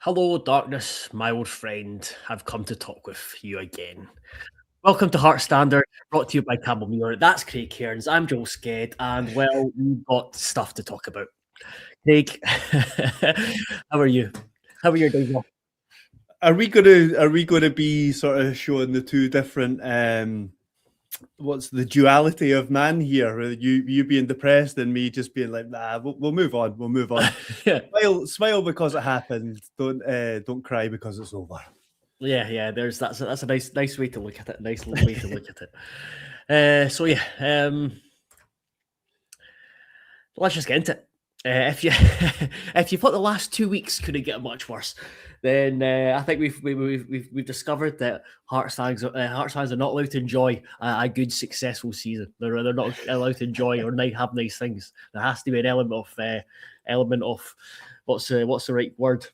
Hello, darkness, my old friend. I've come to talk with you again. Welcome to Heart Standard, brought to you by Campbell Muir. That's Craig Cairns. I'm Joel Sked, and well, we've got stuff to talk about. Craig, how are you? How are your days off? Are we gonna be sort of showing the two different what's the duality of man here? You being depressed and me just being like, nah, we'll move on, we'll move on. Yeah, Smile because it happened. Don't cry because it's over. yeah. That's a nice way to look at it. Nice way to look at it. So yeah, let's just get into it. If you if you thought the last 2 weeks couldn't get much worse, then I think we've discovered that Hearts fans are not allowed to enjoy a good successful season. They're not allowed to enjoy or have nice things. There has to be an element of what's the right word?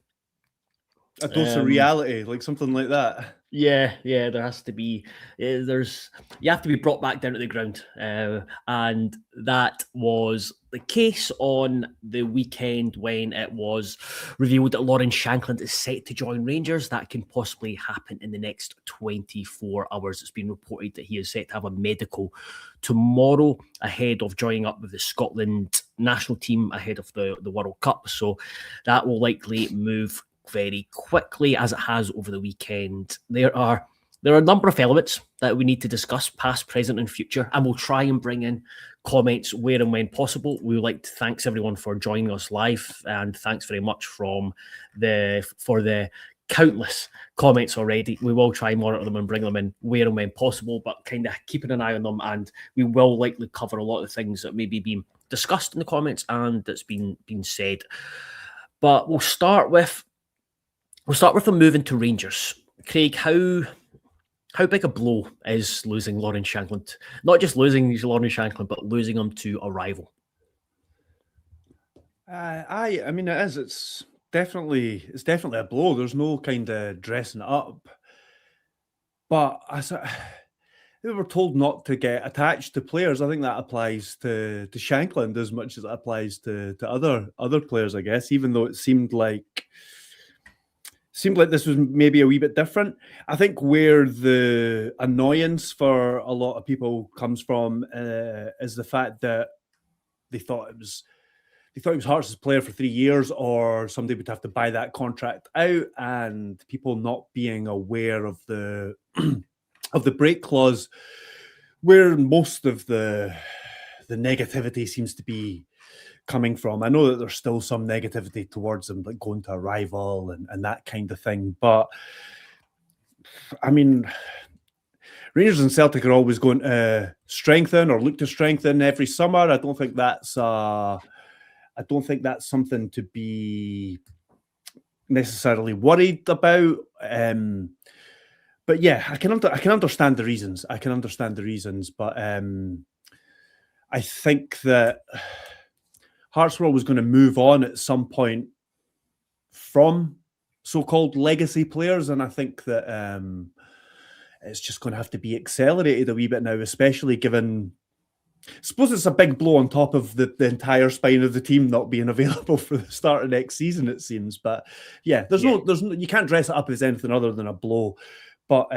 A dose of reality, like something like that. Yeah, there has to be. You have to be brought back down to the ground, and that was the case on the weekend when it was revealed that Lawrence Shankland is set to join Rangers. That can possibly happen in the next 24 hours. It's been reported that he is set to have a medical tomorrow ahead of joining up with the Scotland national team ahead of the World Cup. So that will likely move very quickly, as it has over the weekend. There are a number of elements that we need to discuss, past, present, and future, and we'll try and bring in comments where and when possible. We would like to thank everyone for joining us live, and thanks very much for the countless comments already. We will try and monitor them and bring them in where and when possible, but kind of keeping an eye on them, and we will likely cover a lot of things that may be being discussed in the comments and that's been said. But we'll start with them moving to Rangers. Craig, how big a blow is losing Lawrence Shankland? Not just losing Lawrence Shankland, but losing him to a rival. I mean, it is. It's definitely a blow. There's no kind of dressing it up. But we were told not to get attached to players. I think that applies to Shankland as much as it applies to other players, I guess. Even though it seemed like this was maybe a wee bit different. I think where the annoyance for a lot of people comes from is the fact that they thought it was Hearts' player for 3 years, or somebody would have to buy that contract out, and people not being aware of the of the break clause, where most of the negativity seems to be coming from. I know that there's still some negativity towards them, like going to a rival and that kind of thing. But I mean, Rangers and Celtic are always going to strengthen or look to strengthen every summer. I don't think that's something to be necessarily worried about. But yeah, I can understand the reasons. But I think that Hearts were always going to move on at some point from so-called legacy players, and I think that it's just going to have to be accelerated a wee bit now, especially given, I suppose it's a big blow on top of the entire spine of the team not being available for the start of next season, it seems. But yeah, there's no, you can't dress it up as anything other than a blow. But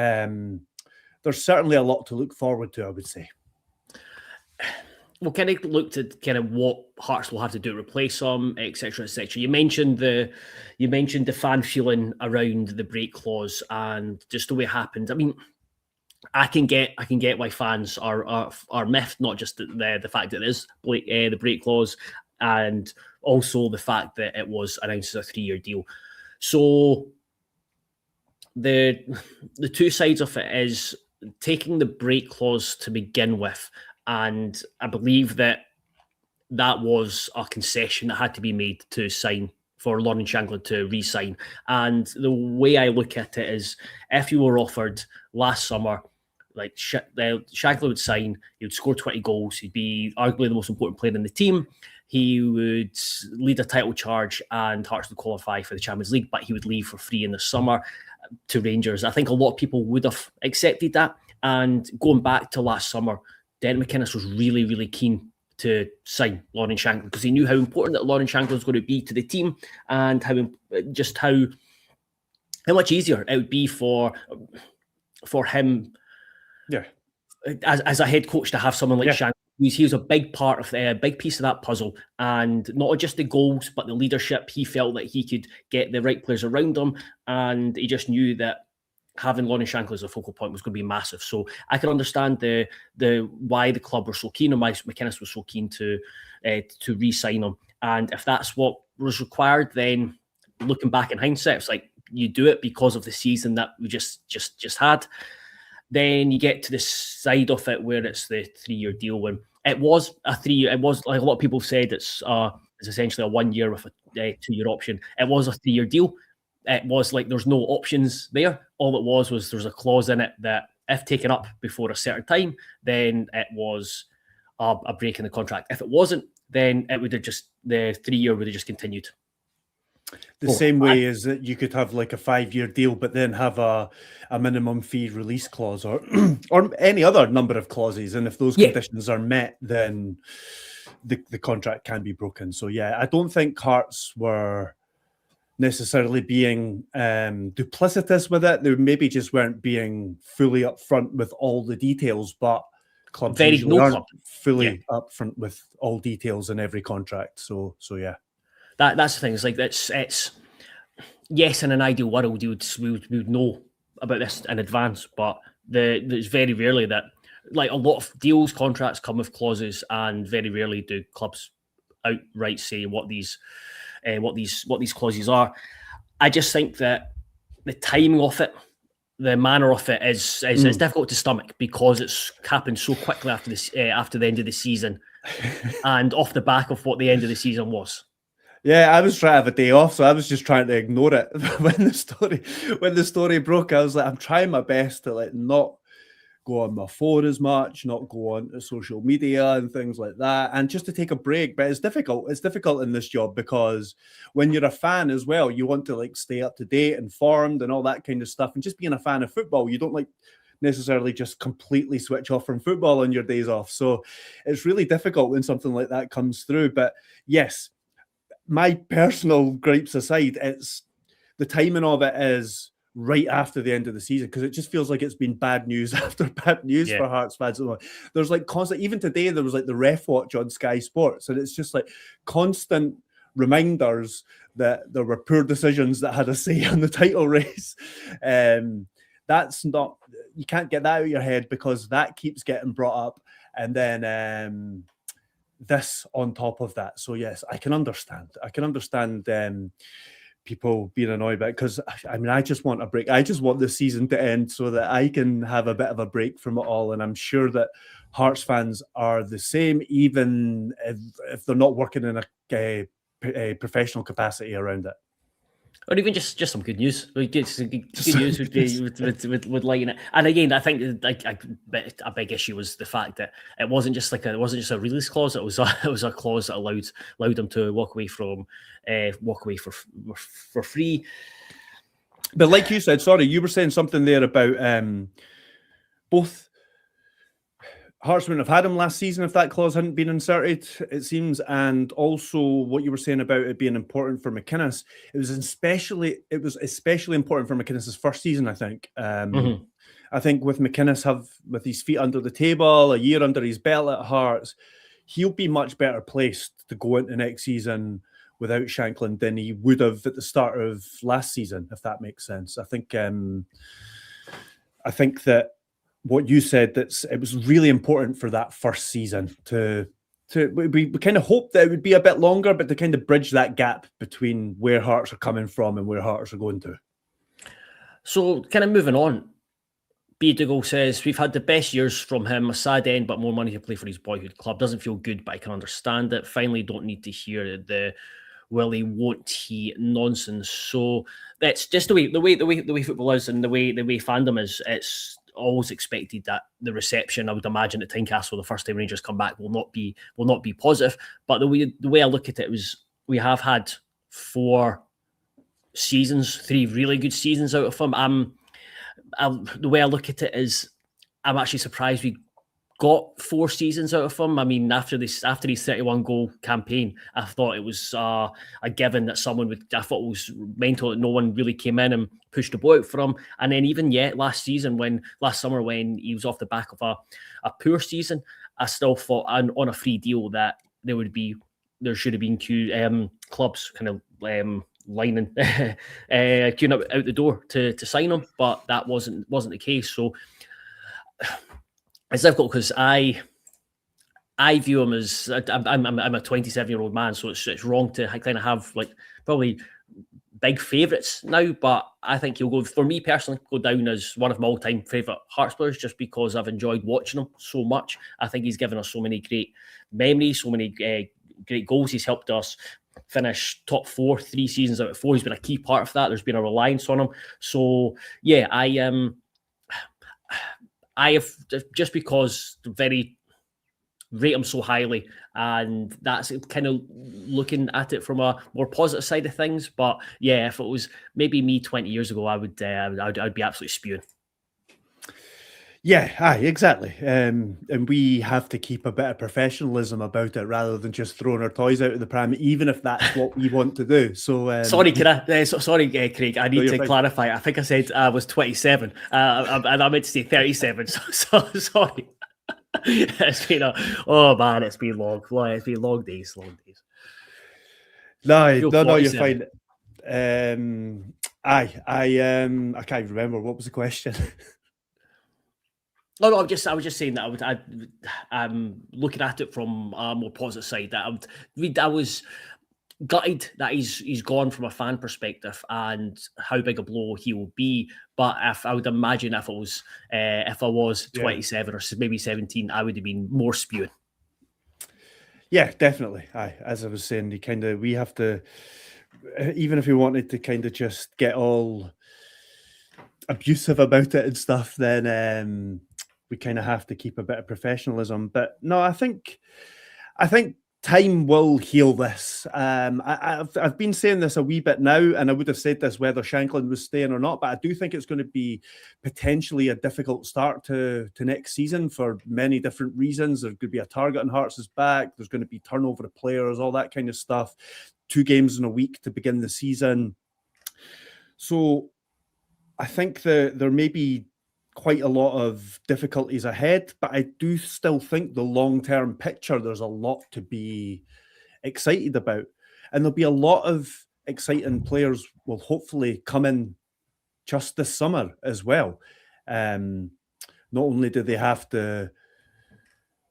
there's certainly a lot to look forward to, I would say. We'll kind of look at kind of what Hearts will have to do to replace them, etc., etc. You mentioned the fan feeling around the break clause and just the way it happened. I mean, I can get why fans are miffed, not just the fact that it is the break clause, and also the fact that it was announced as a 3-year deal. So the two sides of it is taking the break clause to begin with. And I believe that was a concession that had to be made to sign for Lawrence Shankland to re-sign. And the way I look at it is, if you were offered last summer, like Shankland would sign, he would score 20 goals, he'd be arguably the most important player in the team, he would lead a title charge, and Hearts would qualify for the Champions League, but he would leave for free in the summer to Rangers. I think a lot of people would have accepted that. And going back to last summer, Dennis McInnes was really, really keen to sign Lawrence Shankland because he knew how important that Lawrence Shankland was going to be to the team, and how how much easier it would be for him, as a head coach, to have someone like Shankland. He was a big part of a big piece of that puzzle, and not just the goals, but the leadership. He felt that he could get the right players around him, and he just knew that having Lawrence Shankland as a focal point was going to be massive. So I can understand the why the club were so keen, and why McInnes was so keen to re-sign him. And if that's what was required, then looking back in hindsight, it's like you do it because of the season that we just had. Then you get to this side of it where it's the 3-year deal. When it was a 3-year, it was, like a lot of people said, it's essentially a 1 year with a 2-year option. It was a 3-year deal. It was like there's no options there. All it was there's a clause in it that if taken up before a certain time, then it was a break in the contract. If it wasn't, then it would have just, the 3-year would have just continued. The same way as that you could have like a 5-year deal, but then have a minimum fee release clause or any other number of clauses. And if those conditions are met, then the contract can be broken. So I don't think Hearts were necessarily being duplicitous with it. They maybe just weren't being fully upfront with all the details, but clubs aren't fully upfront with all details in every contract. So That's the thing. It's like it's yes, in an ideal world, we would know about this in advance, but there's very rarely that, like, a lot of deals, contracts come with clauses, and very rarely do clubs outright say what these clauses are. I just think that the timing of it, the manner of it is difficult to stomach, because it's happened so quickly after the end of the season, and off the back of what the end of the season was. Yeah, I was trying to have a day off, so I was just trying to ignore it. When the story broke, I was like, I'm trying my best to not go on my phone as much, not go on to social media and things like that, and just to take a break. But it's difficult. It's difficult in this job, because when you're a fan as well, you want to stay up to date, informed, and all that kind of stuff. And just being a fan of football, you don't necessarily just completely switch off from football on your days off. So it's really difficult when something like that comes through. But yes, my personal gripes aside, it's the timing of it is right after the end of the season, because it just feels like it's been bad news after bad news for Hearts fans. There's constant, even today there was the ref watch on Sky Sports, and it's just constant reminders that there were poor decisions that had a say on the title race. That's not, you can't get that out of your head, because that keeps getting brought up, and then this on top of that. So yes, I can understand people being annoyed by it, because I just want a break. I just want the season to end so that I can have a bit of a break from it all. And I'm sure that Hearts fans are the same, even if they're not working in a professional capacity around it. Or even just some good news. Good news would lighten it. And again, I think a big issue was the fact that it wasn't just a release clause. It was a clause that allowed them to walk away for free. But like you said, sorry, you were saying something there about both. Hearts wouldn't have had him last season if that clause hadn't been inserted, it seems. And also what you were saying about it being important for McInnes, it was especially important for McInnes' first season, I think. I think with McInnes with his feet under the table, a year under his belt at Hearts, he'll be much better placed to go into next season without Shankland than he would have at the start of last season, if that makes sense. I think that what you said, it was really important for that first season we kind of hoped that it would be a bit longer, but to kind of bridge that gap between where Hearts are coming from and where Hearts are going to. So kind of moving on, B. Dougal says, we've had the best years from him, a sad end, but more money to play for his boyhood club. Doesn't feel good, but I can understand it. Finally, don't need to hear the will he, won't he nonsense. So that's just the way football is, and the way fandom is. It's always expected that the reception, I would imagine, at Tynecastle the first time Rangers come back will not be positive. But the way I look at it was, we have had 4 seasons, 3 really good seasons out of him. The way I look at it is, I'm actually surprised we got 4 seasons out of him. I mean, after his 31 goal campaign, I thought it was a given that someone would. I thought it was mental that no one really came in and pushed the ball out for him. And then even yet last summer when he was off the back of a poor season, I still thought on a free deal that there should have been clubs kind of lining queuing up out the door to sign him, but that wasn't the case. So it's difficult because I view him as I'm a 27-year-old man, so it's wrong to kind of have like probably big favourites now, but I think he'll go, for me personally, go down as one of my all-time favourite Hearts players just because I've enjoyed watching him so much. I think he's given us so many great memories, so many great goals. He's helped us finish top 4 3 seasons out of 4. He's been a key part of that. There's been a reliance on him. So yeah, I have, just because rate him so highly, and that's kind of looking at it from a more positive side of things. But yeah, if it was maybe me 20 years ago, I'd be absolutely spewing. Yeah, exactly. And we have to keep a bit of professionalism about it rather than just throwing our toys out of the pram, even if that's what we want to do. So sorry, Craig. I need to clarify. I think I said I was 27, and I meant to say 37. So sorry. It's been it's been long. It's been long days. No, you're fine. I can't remember what was the question. No, I was just saying that I'm looking at it from a more positive side. That I was gutted that he's gone from a fan perspective and how big a blow he will be. But if I would imagine if I was 27 or maybe 17, I would have been more spewing. Yeah, definitely. As I was saying, we have to, even if we wanted to kind of just get all abusive about it and stuff, then we kind of have to keep a bit of professionalism. But no, I think time will heal this. I've been saying this a wee bit now, and I would have said this whether Shankland was staying or not, but I do think it's going to be potentially a difficult start to next season for many different reasons. There's going to be a target on Hearts' back. There's going to be turnover of players, all that kind of stuff. 2 games in a week to begin the season. So I think there may be quite a lot of difficulties ahead, but I do still think the long-term picture, there's a lot to be excited about. And there'll be a lot of exciting players will hopefully come in just this summer as well. Not only do they have to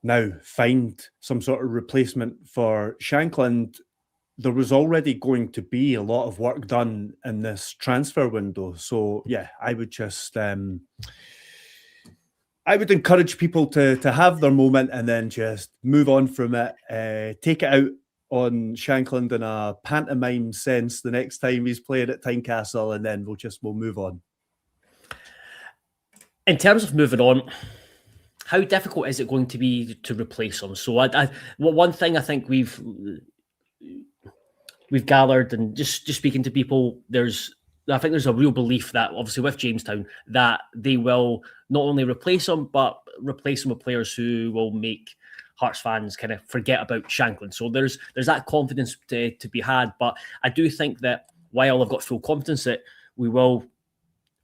now find some sort of replacement for Shankland, there was already going to be a lot of work done in this transfer window. So yeah, I would just I would encourage people to have their moment and then just move on from it. Take it out on Shankland in a pantomime sense the next time he's playing at Tynecastle, and then we'll move on. In terms of moving on, how difficult is it going to be to replace him? So one thing I think we've gathered, and just speaking to people, I think there's a real belief that obviously with Jamestown that they will not only replace him, but replace him with players who will make Hearts fans kind of forget about Shankland. So there's that confidence to be had. But I do think that while I've got full confidence that we will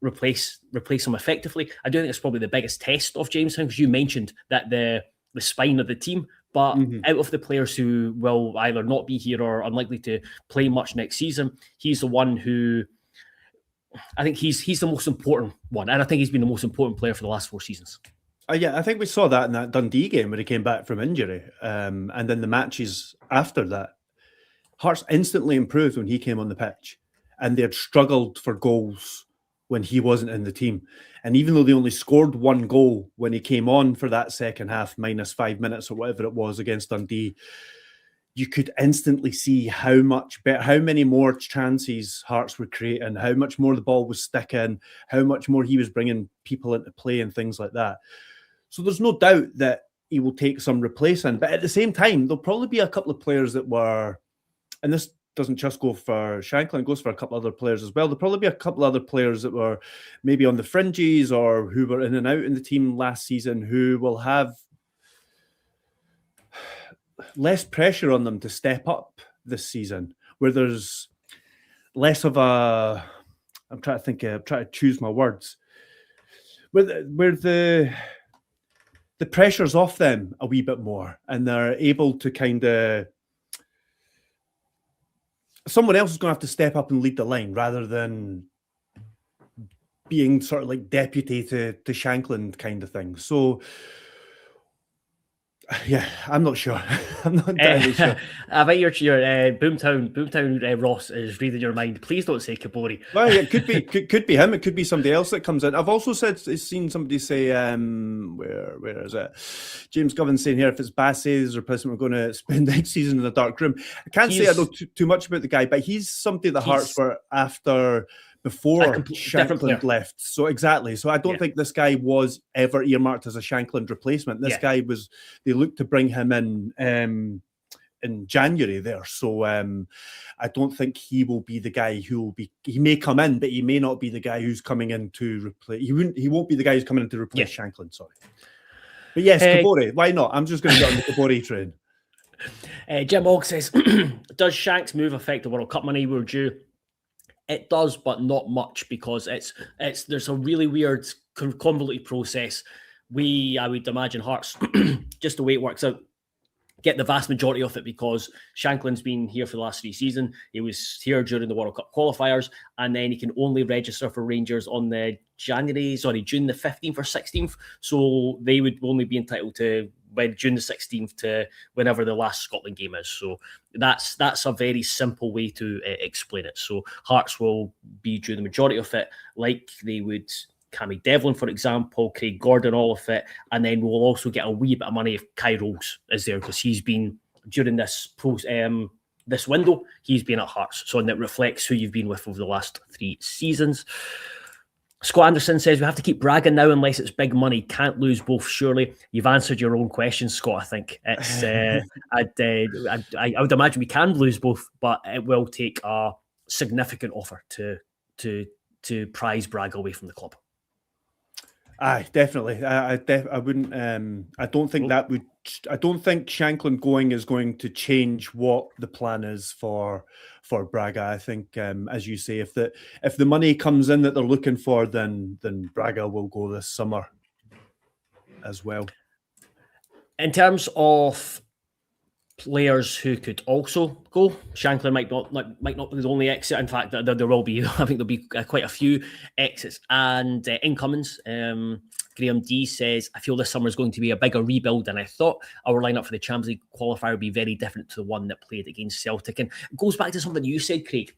replace him effectively, I do think it's probably the biggest test of Jamestown, because you mentioned that the spine of the team. But out of the players who will either not be here or unlikely to play much next season, he's the one who I think he's the most important one. And I think he's been the most important player for the last 4 seasons. Yeah, I think we saw that in that Dundee game when he came back from injury. And then the matches after that, Hearts instantly improved when he came on the pitch. And they had struggled for goals when he wasn't in the team. And even though they only scored 1 goal when he came on for that second half, minus 5 minutes or whatever it was against Dundee, you could instantly see how much better, how many more chances Hearts were creating, how much more the ball was sticking, how much more he was bringing people into play and things like that. So there's no doubt that he will take some replacing. But at the same time, there'll probably be a couple of players that were, and this doesn't just go for Shankland, it goes for a couple other players as well. There'll probably be a couple other players that were maybe on the fringes or who were in and out in the team last season who will have less pressure on them to step up this season, where there's less of a. I'm trying to choose my words. Where the pressure's off them a wee bit more, and they're able to kind of. Someone else is going to have to step up and lead the line rather than being sort of like deputy to Shankland kind of thing. So, yeah, I'm not sure. I'm not entirely sure. I bet your Boomtown Ross is reading your mind. Please don't say Kabori. Well, it could be him. It could be somebody else that comes in. I've also seen somebody say, where is it? James Govan saying here, if it's Bassey's replacement, we're going to spend next season in a dark room. I can't say I know too much about the guy, but he's somebody that Hearts were after before Shankland left. So exactly. So I don't think this guy was ever earmarked as a Shankland replacement. This guy was, they looked to bring him in January there. So I don't think he will be the guy who will be, he may come in, but he may not be the guy who's coming in to replace, he won't be the guy who's coming in to replace Shankland, sorry. But yes, Kabori, why not? I'm just going to get on the Kabori train. Jim Ogg says, does Shank's move affect the World Cup money we're due? It does, but not much, because there's a really weird, convoluted process. I would imagine Hearts, just the way it works out, get the vast majority of it, because Shankland's been here for the last 3 seasons. He was here during the World Cup qualifiers, and then he can only register for Rangers on the June the 15th or 16th. So they would only be entitled to June the 16th to whenever the last Scotland game is. So that's a very simple way to explain it. So Hearts will be due the majority of it, like they would Cammy Devlin, for example, Craig Gordon, all of it. And then we'll also get a wee bit of money if Kai Rose is there, because he's been, during this this window, he's been at Hearts. So, and it reflects who you've been with over the last 3 seasons. Scott Anderson says, we have to keep bragging now unless it's big money. Can't lose both, surely. You've answered your own question, Scott, I think. It's I would imagine we can lose both, but it will take a significant offer to prize Braga away from the club. Aye, definitely. I wouldn't. I don't think that would. I don't think Shankland going is going to change what the plan is for Braga. I think, as you say, if the money comes in that they're looking for, then Braga will go this summer as well. In terms of players who could also go, Shankland might not be the only exit. In fact, there will be. I think there'll be quite a few exits and incomings. Graham D says, I feel this summer is going to be a bigger rebuild than I thought. Our lineup for the Champions League qualifier will be very different to the one that played against Celtic. And it goes back to something you said, Craig,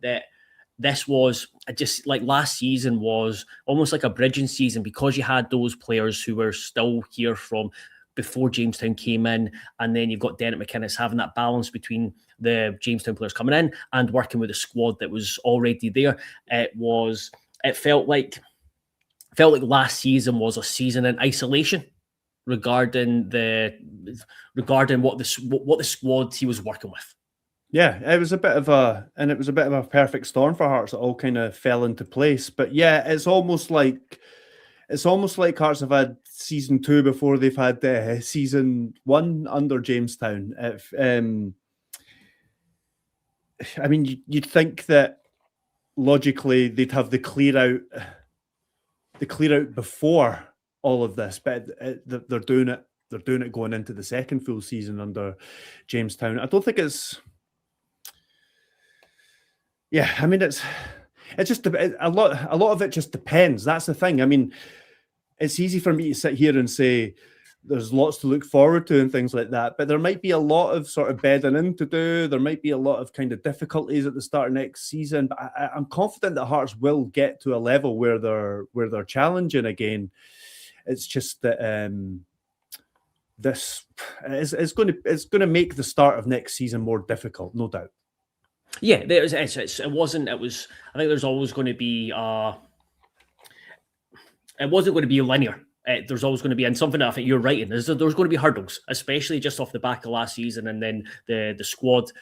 that this was just like last season was almost like a bridging season, because you had those players who were still here from before Jamestown came in, and then you've got Derek McInnes having that balance between the Jamestown players coming in and working with a squad that was already there. It felt like last season was a season in isolation regarding what the squad he was working with. Yeah, it was a bit of a perfect storm for Hearts. It all kind of fell into place. But yeah, it's almost like Hearts have had season 2 before they've had season 1 under Jamestown. I mean, you'd think that logically they'd have the clear out before all of this, but they're doing it. They're doing it going into the second full season under Jamestown. I don't think it's. Yeah, I mean, it's just a lot of it just depends. That's the thing. I mean, it's easy for me to sit here and say there's lots to look forward to and things like that, but there might be a lot of sort of bedding in to do. There might be a lot of kind of difficulties at the start of next season, but I'm confident that Hearts will get to a level where they're challenging again. It's just that this is going to make the start of next season more difficult, no doubt. Yeah, it was. I think there's always going to be. It wasn't going to be linear. There's always going to be, and something that I think you're right in, is that there's going to be hurdles, especially just off the back of last season, and then the squad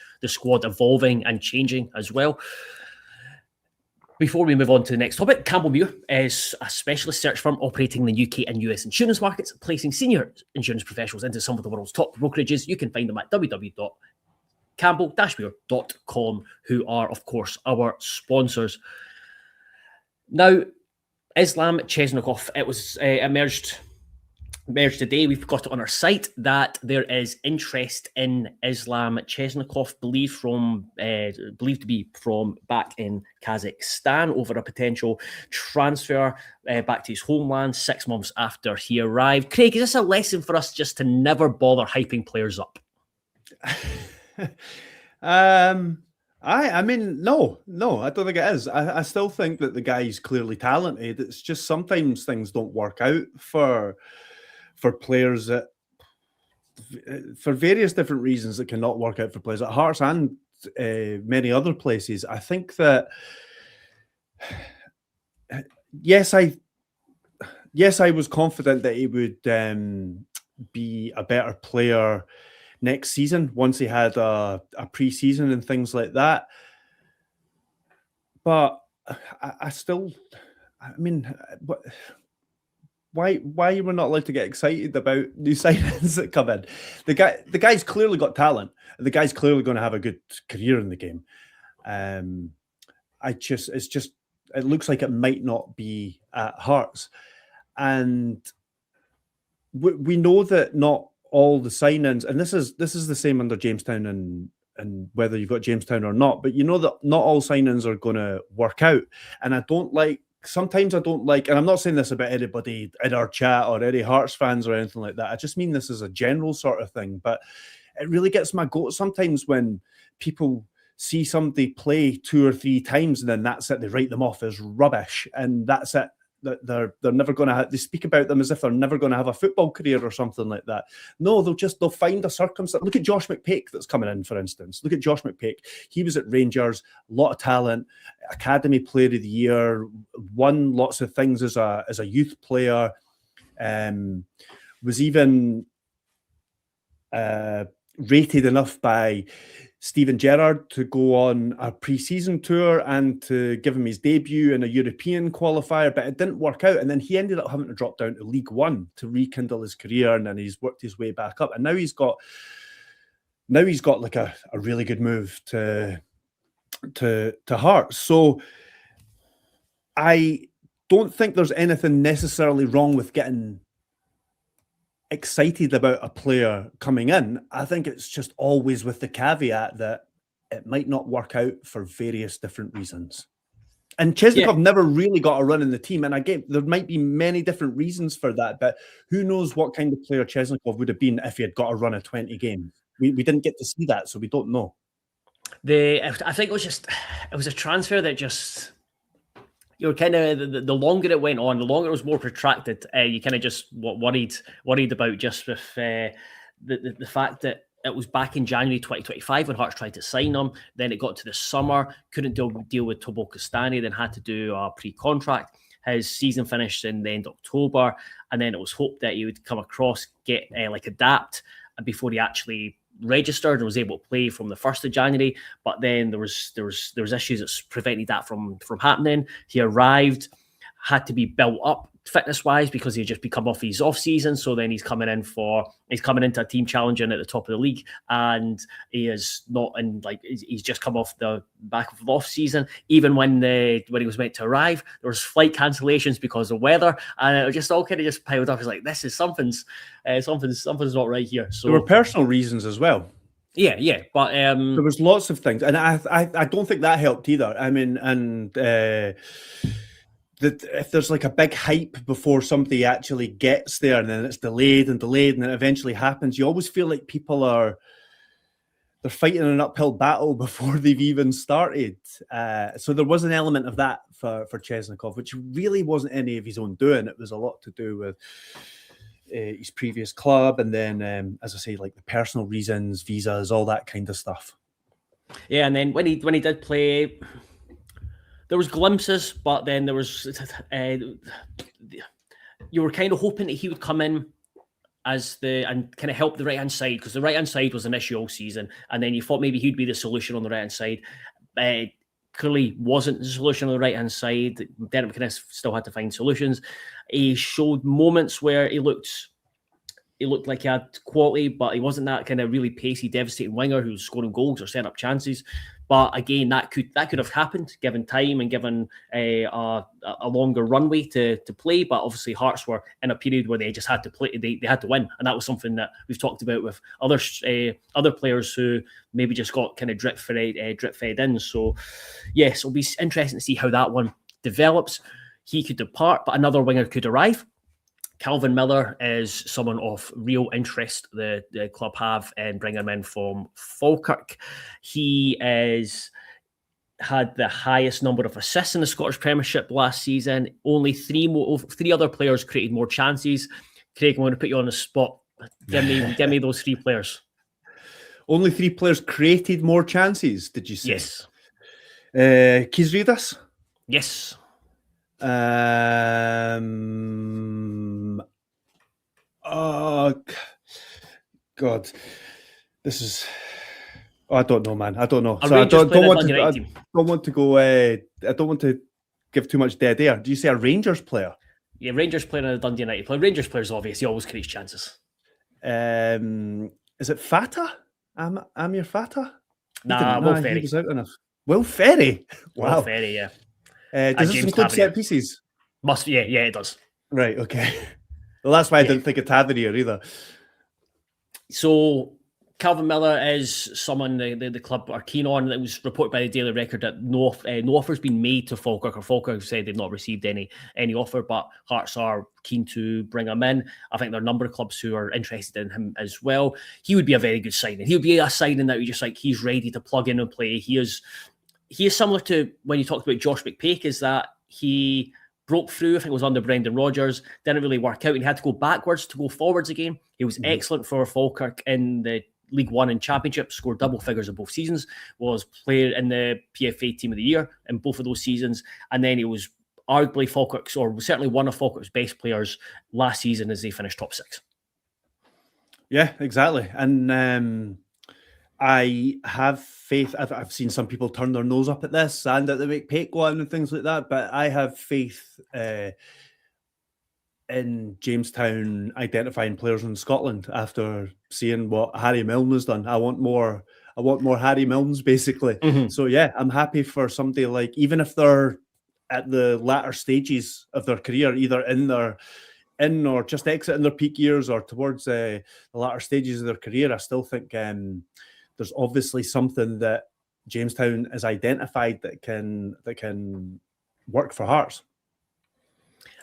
evolving and changing as well. Before we move on to the next topic, Campbell Muir is a specialist search firm operating in the UK and US insurance markets, placing senior insurance professionals into some of the world's top brokerages. You can find them at www.campbell-muir.com, who are, of course, our sponsors. Now, Islam Chesnokov, it was emerged today. We've got it on our site that there is interest in Islam Chesnokov, believed to be from back in Kazakhstan, over a potential transfer back to his homeland 6 months after he arrived. Craig, is this a lesson for us just to never bother hyping players up? I mean, no, I don't think it is. I still think that the guy's clearly talented. It's just sometimes things don't work out for players that, for various different reasons, that cannot work out for players at Hearts and many other places. I think that yes, I was confident that he would be a better player next season once he had a pre-season and things like that. But I mean, why we're not allowed to get excited about new signings that come in? The guy's clearly got talent. The guy's clearly going to have a good career in the game. It looks like it might not be at Hearts, and we know that not all the signings, and this is the same under Jamestown and whether you've got Jamestown or not, but you know that not all signings are going to work out. And sometimes I don't like, and I'm not saying this about anybody in our chat or any Hearts fans or anything like that. I just mean this as a general sort of thing, but it really gets my goat sometimes when people see somebody play 2 or 3 times and then that's it, they write them off as rubbish, and that's it. That they're never going to they speak about them as if they're never going to have a football career or something like that. No, they'll find a circumstance. Look at Josh McPake that's coming in, for instance. Look at Josh McPake. He was at Rangers, a lot of talent, Academy Player of the Year, won lots of things as a youth player, was even rated enough by Steven Gerrard to go on a pre-season tour and to give him his debut in a European qualifier, but it didn't work out. And then he ended up having to drop down to League One to rekindle his career, and then he's worked his way back up. And now he's got like a really good move to Hearts. So I don't think there's anything necessarily wrong with getting excited about a player coming in. I think it's just always with the caveat that it might not work out for various different reasons. And Chesnokov never really got a run in the team. And again, there might be many different reasons for that, but who knows what kind of player Chesnokov would have been if he had got a run of 20 games. We didn't get to see that, so we don't know. I think it was a transfer that just, you know, kind of the longer it went on, the longer it was more protracted. You kind of just worried about just with the fact that it was back in January 2025 when Hearts tried to sign him. Then it got to the summer, couldn't deal with Tobo Castani, then had to do a pre-contract. His season finished in the end of October, and then it was hoped that he would come across, adapt before he actually registered and was able to play from the 1st of January. But then there was issues that prevented that from happening. He arrived, had to be built up fitness wise because he had just become off his off season. So then he's coming into a team challenging at the top of the league, and he is not in, he's just come off the back of the off season. Even when he was meant to arrive, there was flight cancellations because of weather, and it just all kind of just piled up. It's like, this is something's not right here. So there were personal reasons as well. Yeah, but there was lots of things, and I don't think that helped either. I mean, and that if there's like a big hype before somebody actually gets there, and then it's delayed, and then it eventually happens, you always feel like people they're fighting an uphill battle before they've even started. So there was an element of that for Chesnokov, which really wasn't any of his own doing. It was a lot to do with his previous club, and then, as I say, like the personal reasons, visas, all that kind of stuff. Yeah, and then when he did play, there was glimpses, but then there was you were kind of hoping that he would come in and kind of help the right hand side, because the right hand side was an issue all season, and then you thought maybe he'd be the solution on the right hand side. clearly wasn't the solution on the right-hand side. Derek McInnes still had to find solutions. He showed moments where he looked like he had quality, but he wasn't that kind of really pacey, devastating winger who was scoring goals or setting up chances. But again, that could have happened given time and given a longer runway to play. But obviously, Hearts were in a period where they just had to play. They had to win, and that was something that we've talked about with other players who maybe just got kind of drip fed in. So yes, it'll be interesting to see how that one develops. He could depart, but another winger could arrive. Calvin Miller is someone of real interest the club have in bringing him in from Falkirk. He had the highest number of assists in the Scottish Premiership last season. Only three other players created more chances. Craig, I'm going to put you on the spot. Give me those three players. Only three players created more chances, did you say? Yes. Kizridas? Yes. Oh God, this is. Oh, I don't know, man. I don't know. So I don't want to go. I don't want to give too much dead air. Do you say a Rangers player? Yeah, Rangers player and a Dundee United player. Rangers players obviously always create chances. Is it Fata? Amir Fata? Will Ferry. He was out enough. Will Ferry? Wow. Will Ferry, yeah. Does this include set pieces? Must, yeah, it does. Right, okay. Well, that's why I didn't think of Tavernier either. So Calvin Miller is someone the club are keen on. It was reported by the Daily Record that no offer's been made to Falkirk, or Falkirk said they've not received any offer, but Hearts are keen to bring him in. I think there are a number of clubs who are interested in him as well. He would be a very good signing. He would be a signing that just like he's ready to plug in and play. He is similar to when you talked about Josh McPake, is that he broke through, I think it was under Brendan Rodgers, didn't really work out, and he had to go backwards to go forwards again. He was excellent for Falkirk in the League One and Championship, scored double figures in both seasons, was player in the PFA Team of the Year in both of those seasons, and then he was arguably Falkirk's, or certainly one of Falkirk's best players last season as they finished top 6. Yeah, exactly. And I have faith. I've seen some people turn their nose up at this and at the McPake one and things like that, but I have faith in Jamestown identifying players in Scotland after seeing what Harry Milne has done. I want more Harry Milnes, basically. So yeah, I'm happy for somebody like, even if they're at the latter stages of their career, either in or just exiting their peak years or towards the latter stages of their career, I still think there's obviously something that Jamestown has identified that can work for Hearts.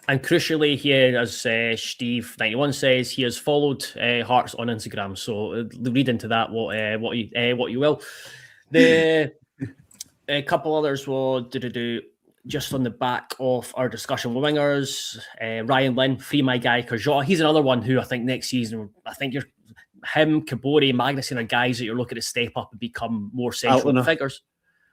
And crucially here, as Steve91 says, he has followed Hearts on Instagram. So read into that what you will. A couple others will just on the back of our discussion with wingers. Ryan Lynn, free my guy Kurjota. He's another one who I think next season, I think him, Kabori, Magnuson are guys that you're looking to step up and become more central figures.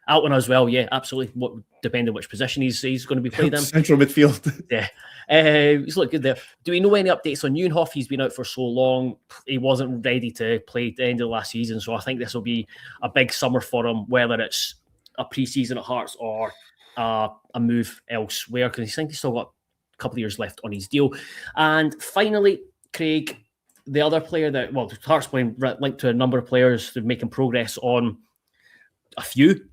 Altona as well, yeah, absolutely. Depending on which position he's going to be played in. Central midfield. Yeah. He's looked good there. Do we know any updates on Neuenhoff? He's been out for so long. He wasn't ready to play at the end of the last season, so I think this will be a big summer for him, whether it's a pre-season at Hearts or a move elsewhere, because I think he's still got a couple of years left on his deal. And finally, Craig, the other player that, well, Hearts playing linked to a number of players who are making progress on a few,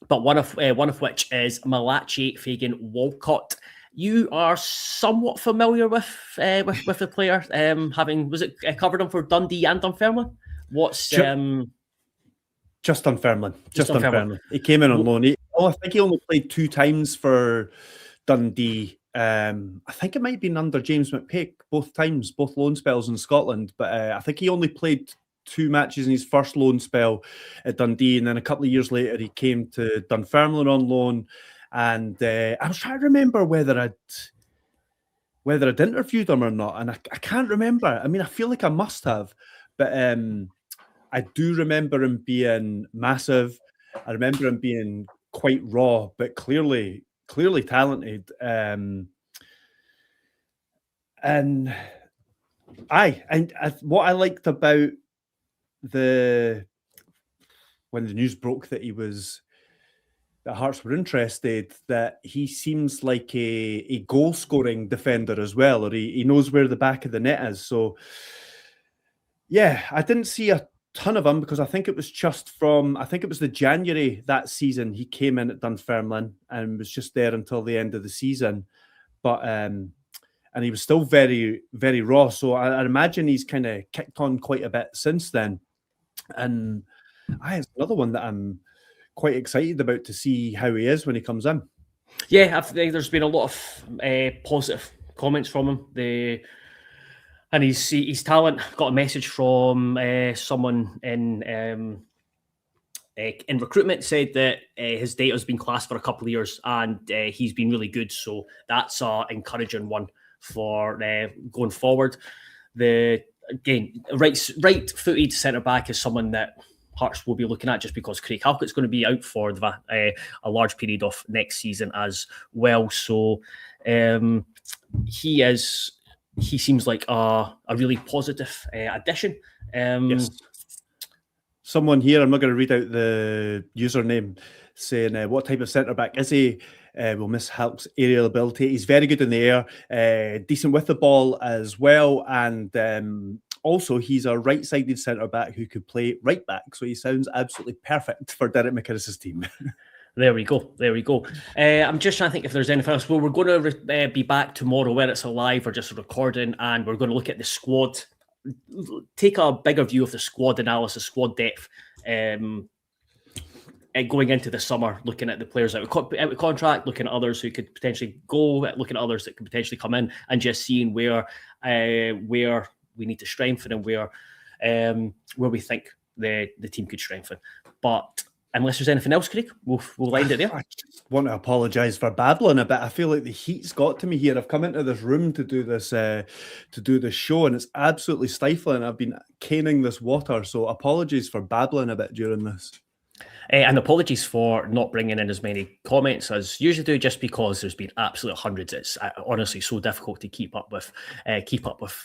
but one of which is Malachi Fagan Walcott. You are somewhat familiar with the player, covered him for Dundee and Dunfermline? Just Dunfermline. Just Dunfermline. He came in on loan. I think he only played 2 times for Dundee. I think it might have been under James McPake both times, both loan spells in Scotland. But I think he only played 2 matches in his first loan spell at Dundee, and then a couple of years later he came to Dunfermline on loan. And I was trying to remember whether I'd interviewed him or not, and I can't remember. I mean, I feel like I must have, but I do remember him being massive. I remember him being quite raw, but clearly talented. And what I liked about when the news broke that he was that Hearts were interested, that he seems like a goal-scoring defender as well, or he knows where the back of the net is. So, yeah, I didn't see a ton of him because I think it was the January that season he came in at Dunfermline and was just there until the end of the season. But and he was still very, very raw. So I imagine he's kind of kicked on quite a bit since then. And it's another one that I'm quite excited about to see how he is when he comes in. Yeah, there's been a lot of positive comments from him. And his talent. Got a message from someone in recruitment, said that his data has been classed for a couple of years and he's been really good. So that's an encouraging one for going forward. Right-footed centre back is someone that Hearts will be looking at, just because Craig Halkett's going to be out for a large period of next season as well. So he seems like a really positive addition. Yes. Someone here, I'm not going to read out the username, saying what type of centre back is he? We'll miss Halk's aerial ability. He's very good in the air, decent with the ball as well, and also he's a right-sided centre back who could play right back. So he sounds absolutely perfect for Derek McInnes's team. There we go. I'm just trying to think if there's anything else. Well, we're going to be back tomorrow, whether it's a live or just a recording, and we're going to look at the squad, take a bigger view of the squad analysis, squad depth, going into the summer, looking at the players out of contract, looking at others who could potentially go, looking at others that could potentially come in, and just seeing where we need to strengthen and where we think the team could strengthen. But unless there's anything else, Craig, we'll end it there. I just want to apologise for babbling a bit. I feel like the heat's got to me here. I've come into this room to do this show, and it's absolutely stifling. I've been caning this water, so apologies for babbling a bit during this. And apologies for not bringing in as many comments as usually do, just because there's been absolute hundreds. It's honestly so difficult to keep up with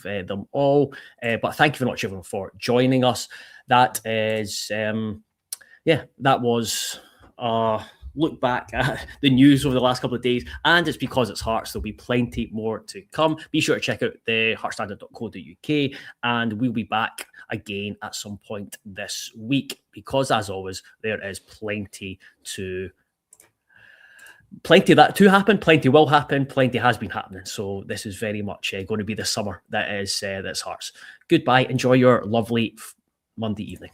them all. But thank you very much, everyone, for joining us. That is, that was look back at the news over the last couple of days, and it's because it's Hearts. There'll be plenty more to come. Be sure to check out the heartstandard.co.uk, and we'll be back again at some point this week, because as always, there is plenty that to happen, plenty will happen, plenty has been happening. So this is very much going to be the summer that's Hearts. Goodbye. Enjoy your lovely Monday evening.